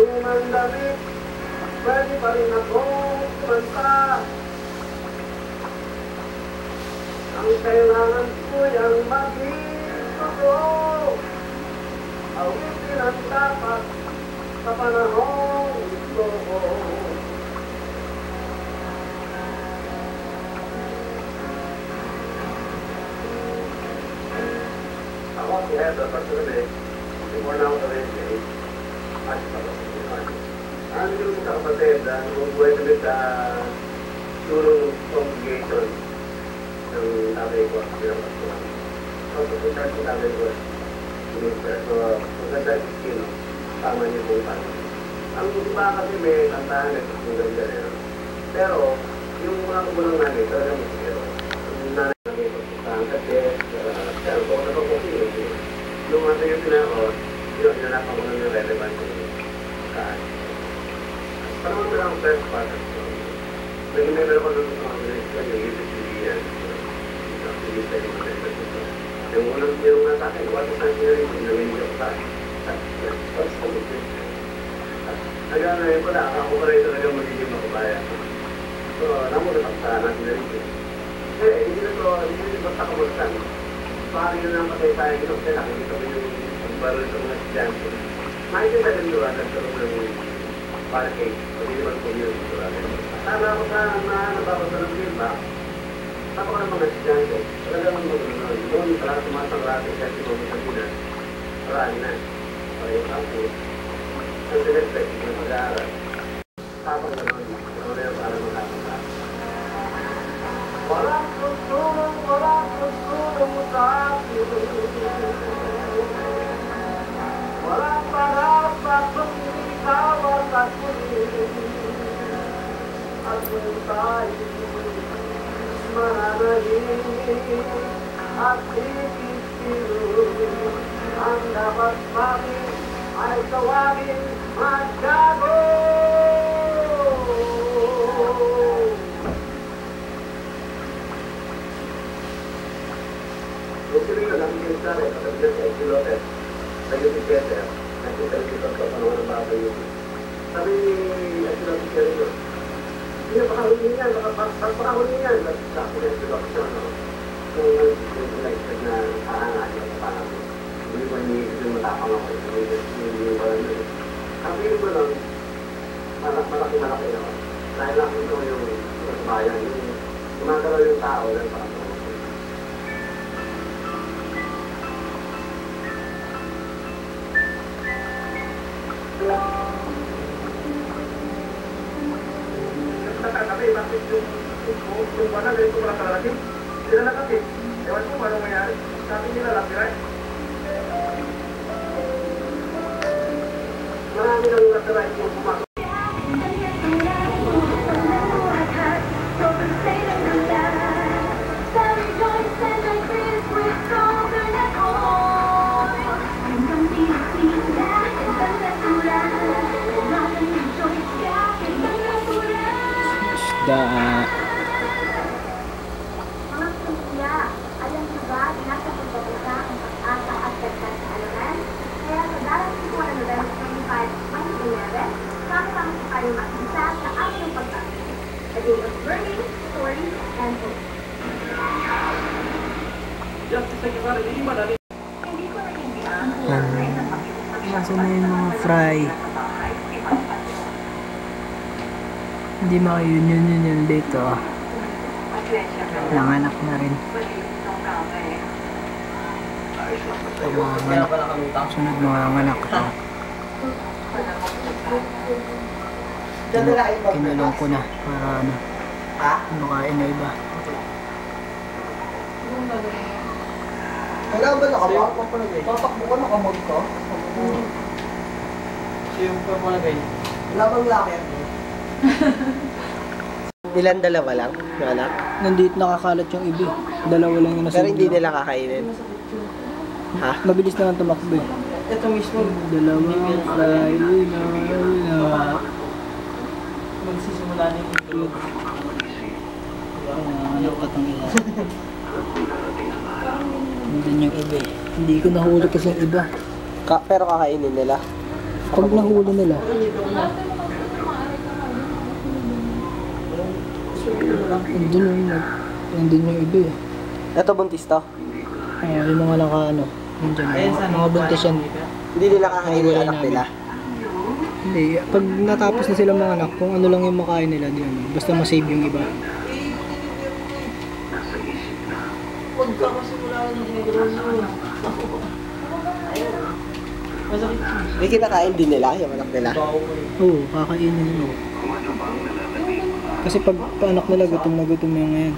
lumang damit, pwede pa rin akong kumanta. Ang kailangan ko yung maging totoo, awitin ang dapat sa panahong ito. Ako si Heather, personally, before now the race, mas pag-asimulan. Ano yung sa kapatid, nung buhay kami sa surong congregation ng tatay ko, pinapasuhan. So, pupunta ko tatay ko, so, maganda yung skin, tama niyo kung paano. Ang iba kasi may kantahan na kung ganda rin. Pero, yung mga kubulang namin, talagang musiro. Yung nanay namin, ang kasi, pero kung ano ko yung ano yung pinakot, yun, hinanapan ko ng relevant yung kaan. Parang mo lang first part. Naging meron ko ng mga minister, yung ibig-ibigan. Yung sa yung mga ito. Yung unang yung nga sa akin, wala sa akin rin, yung nangyayin ko sa akin. Hanggang ngayon ko na, ako pa rin talagang magiging makabaya. So, namulat sa natin na rin. Kasi, hindi na ito basta kamulatan. Parang yun ang patay tayo ito, kasi nakikita mo yung pagbarol sa mga estudyante. Makikita rin doon, nagkaroon ng pancake, hindi naman po yun. Tama ako sa nababasa ng feedback, tama ko ng mga estudyante, talagang doon talaga tumatang natin kasi kung sa Pinas, marami na. Parang ako, ang sinespect ng mag-aaral. Tapos na naman, ano na yung para magkakaroon. Walang tutulong sa akin. Walang parang sa tumitawa sa kulit. At kung tayo mananahimik at ikikilo, ang dapat namin ay tawagin maggago. Yung sila lang yung sari, katagyan sa Equilotes, sa YouTube Better, nakita dito sa panahon ng bata yun. Sabi ni Equilotes ka rin yun, hindi na pakahuli niyan, pakahuli niyan, sa ako na Equilotes na ano, kung nag-like na aangan yung parang, hindi ko yung matapang ako, hindi yung parang yun. Sabi mo lang, malaki naman, dahil lang ito yung bayan, yung gumagalaw yung tao, dahil parang bakit yung wala ganito wala kalaki sila nakati ewan ko paano mayari sabi nila laki right marami nang nakarait yung pumasok. Mga kuya, alam niyo ba, nasa pagbabaga ang pag-asa at dagdag sa alaman? Kaya sa darating po na November 25, 2011, sama-sama po kayo mag-isa sa ating pag-asa. A day of learning, stories, and hope. Hindi ko naintindihan kung ano ang pakikipag-shop. nasa na yung mga fry. Hindi maka-union dito. Nanganak na rin. Ito mga anak. Sunod mga anak ito. Kinulong ko na para ano, makain na iba. Kailangan ba nakabak? Tatakbo ka, nakamod ka? Siya yung pamagay. Wala bang lakit? Ilan dalawa lang, yung anak? Nandito nakakalat yung iba. Dalawa lang yung nasa. Pero hindi nila kakainin. Ha? Mabilis naman tumakbo eh. Ito mismo. Dalawang fry na. Magsisimula na yung itlog. Ayaw ka itong ila. Nandun yung iba eh. Hindi ko nahulog kasi yung iba. Pero kakainin nila. Pag nahuli nila, nandun yung iba eh. Ito buntis to. Yung mga ano, nandiyan, mga buntis yan. Hindi nila kakainin yung anak nila. Hindi, pag natapos na sila mga anak, kung ano lang yung makain nila, di ano, basta masave yung iba. May kinakain din nila, yung anak nila. Oo, kakainin nila. Kasi pag anak nila, gutom na yung ngayon.